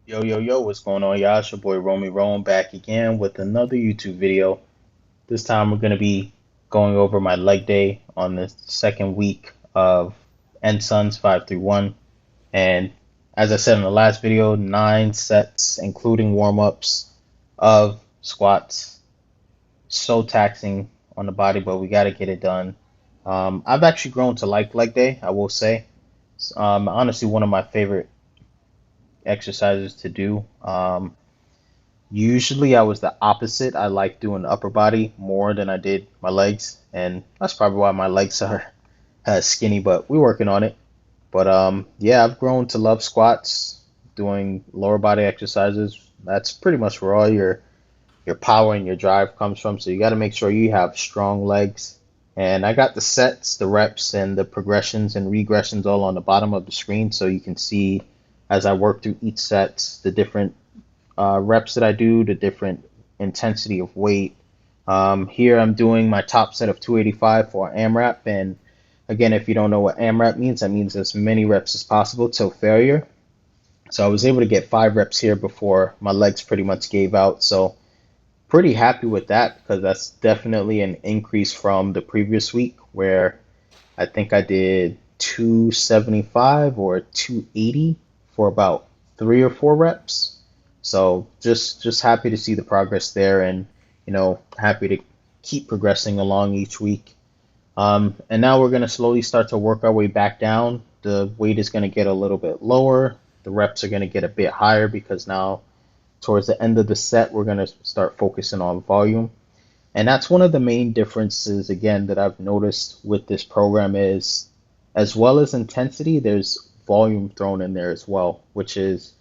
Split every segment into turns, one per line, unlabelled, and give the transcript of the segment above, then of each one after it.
Yo, yo, yo, what's going on, y'all? It's your boy Romy Rome back again with another YouTube video. This time we're going to be going over my leg day on the second week of NSuns 531. And as I said in the last video, 9 sets, including warm-ups of squats. So taxing on the body, but we got to get it done. I've actually grown to like leg day, I will say. Honestly, one of my favorite exercises to do. Usually I was the opposite. I like doing the upper body more than I did my legs, and that's probably why my legs are skinny, but we're working on it. But yeah, I've grown to love squats, doing lower body exercises. That's pretty much where all your power and your drive comes from. So you got to make sure you have strong legs. And I got the sets, the reps, and the progressions and regressions all on the bottom of the screen, so you can see as I work through each set the different reps that I do, the different intensity of weight. Here I'm doing my top set of 285 for AMRAP, and again, if you don't know what AMRAP means, that means as many reps as possible till failure. So I was able to get 5 reps here before my legs pretty much gave out. So pretty happy with that because that's definitely an increase from the previous week where I think I did 275 or 280 for about 3 or 4 reps. So just happy to see the progress there, and happy to keep progressing along each week. And now we're going to slowly start to work our way back down. The weight is going to get a little bit lower. The reps are going to get a bit higher because now towards the end of the set we're going to start focusing on volume. And that's one of the main differences, again, that I've noticed with this program is as well as intensity, there's volume thrown in there as well, which is,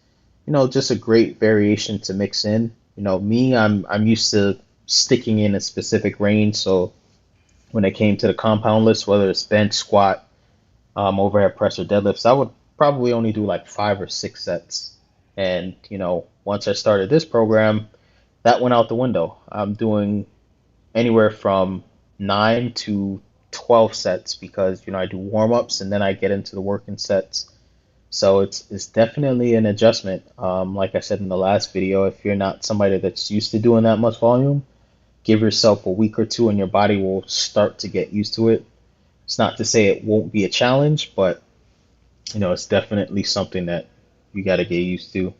just a great variation to mix in. Me, I'm used to sticking in a specific range. So when it came to the compound list, whether it's bench, squat, overhead press, or deadlifts, I would probably only do like 5 or 6 sets. And, once I started this program, that went out the window. I'm doing anywhere from 9 to 12 sets because I do warm ups and then I get into the working sets. So it's definitely an adjustment. Like I said in the last video, if you're not somebody that's used to doing that much volume, give yourself a week or two and your body will start to get used to it. It's not to say it won't be a challenge, but it's definitely something that you got to get used to.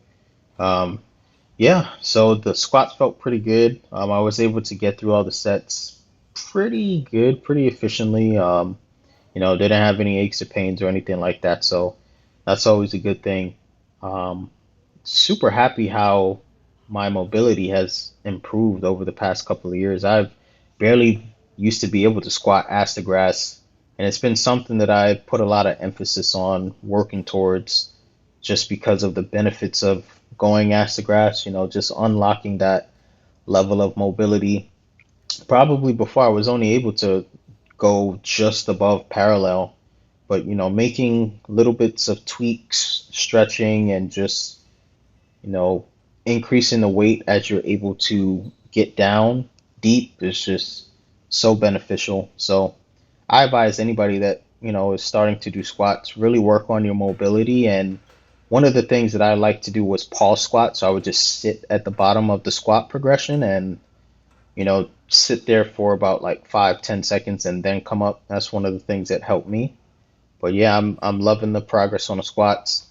Um, yeah, so the squats felt pretty good. I was able to get through all the sets pretty good, pretty efficiently. Didn't have any aches or pains or anything like that, so that's always a good thing. Um, Super happy how my mobility has improved over the past couple of years. I've barely used to be able to squat ass to grass, and it's been something that I put a lot of emphasis on working towards just because of the benefits of going ass to grass, just unlocking that level of mobility. Probably before I was only able to go just above parallel, but making little bits of tweaks, stretching, and just you know, increasing the weight as you're able to get down deep is just so beneficial. So I advise anybody that, is starting to do squats, really work on your mobility. And one of the things that I like to do was pause squat. So I would just sit at the bottom of the squat progression and, sit there for about like 5, 10 seconds and then come up. That's one of the things that helped me. But yeah, I'm loving the progress on the squats.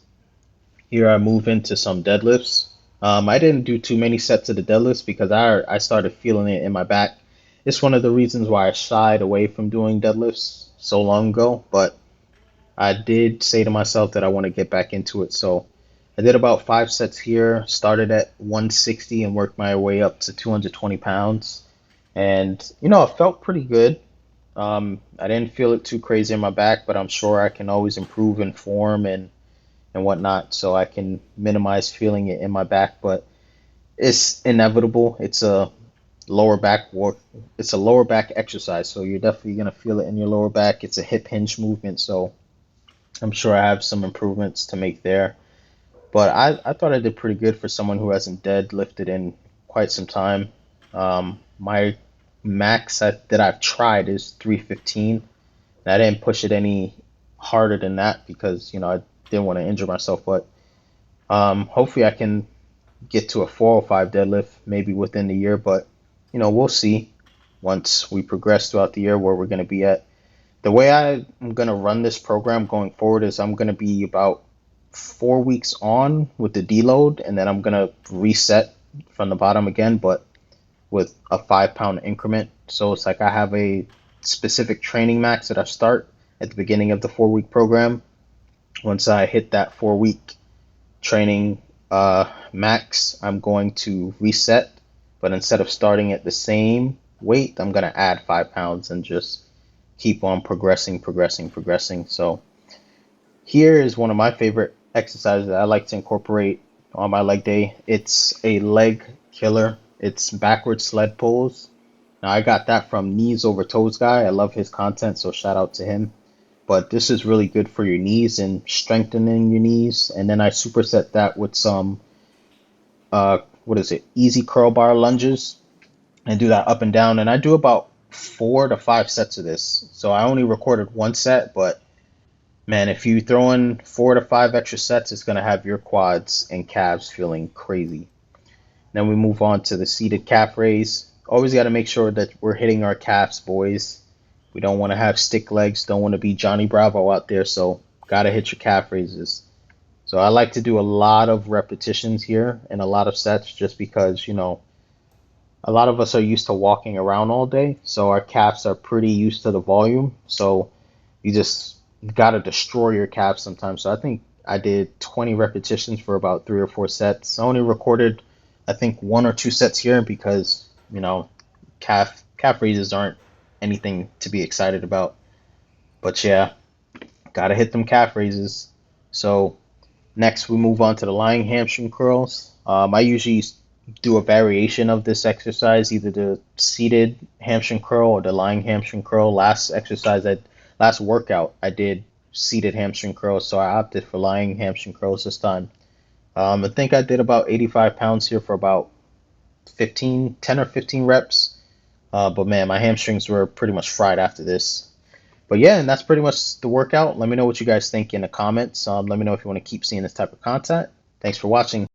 Here I move into some deadlifts. I didn't do too many sets of the deadlifts because I started feeling it in my back. It's one of the reasons why I shied away from doing deadlifts so long ago, but I did say to myself that I want to get back into it. So I did about 5 sets here, started at 160 and worked my way up to 220 pounds. And, it felt pretty good. I didn't feel it too crazy in my back, but I'm sure I can always improve in form and whatnot, so I can minimize feeling it in my back. But it's inevitable. It's a lower back work. It's a lower back exercise, so you're definitely gonna feel it in your lower back. It's a hip hinge movement, so I'm sure I have some improvements to make there. But I thought I did pretty good for someone who hasn't deadlifted in quite some time. My max that I've tried is 315. And I didn't push it any harder than that because I didn't want to injure myself. But Hopefully I can get to a 405 deadlift maybe within the year, but we'll see once we progress throughout the year where we're going to be at. The way I'm going to run this program going forward is I'm going to be about 4 weeks on with the deload, and then I'm going to reset from the bottom again, but with a 5 pound increment. So it's like I have a specific training max that I start at the beginning of the 4 week program. Once I hit that 4 week training max, I'm going to reset, but instead of starting at the same weight, I'm going to add 5 pounds and just keep on progressing. So here is one of my favorite exercises that I like to incorporate on my leg day. It's a leg killer. It's backward sled pulls. Now I got that from Knees Over Toes guy. I love his content, so shout out to him. But this is really good for your knees and strengthening your knees. And then I superset that with some what is it? Easy curl bar lunges, and do that up and down. And I do about 4 to 5 sets of this. So I only recorded one set, but man, if you throw in 4 to 5 extra sets, it's going to have your quads and calves feeling crazy. Then we move on to the seated calf raise. Always got to make sure that we're hitting our calves, boys. We don't want to have stick legs, don't want to be Johnny Bravo out there, so got to hit your calf raises. So I like to do a lot of repetitions here and a lot of sets just because, a lot of us are used to walking around all day, so our calves are pretty used to the volume. So you just got to destroy your calves sometimes. So I think I did 20 repetitions for about 3 or 4 sets. I only recorded, I think, 1 or 2 sets here because, calf raises aren't anything to be excited about. But yeah, got to hit them calf raises. So next, we move on to the lying hamstring curls. I usually do a variation of this exercise, either the seated hamstring curl or the lying hamstring curl. Last workout, I did seated hamstring curls, so I opted for lying hamstring curls this time. I think I did about 85 pounds here for about 10 or 15 reps. But man, my hamstrings were pretty much fried after this. But yeah, and that's pretty much the workout. Let me know what you guys think in the comments. Let me know if you want to keep seeing this type of content. Thanks for watching.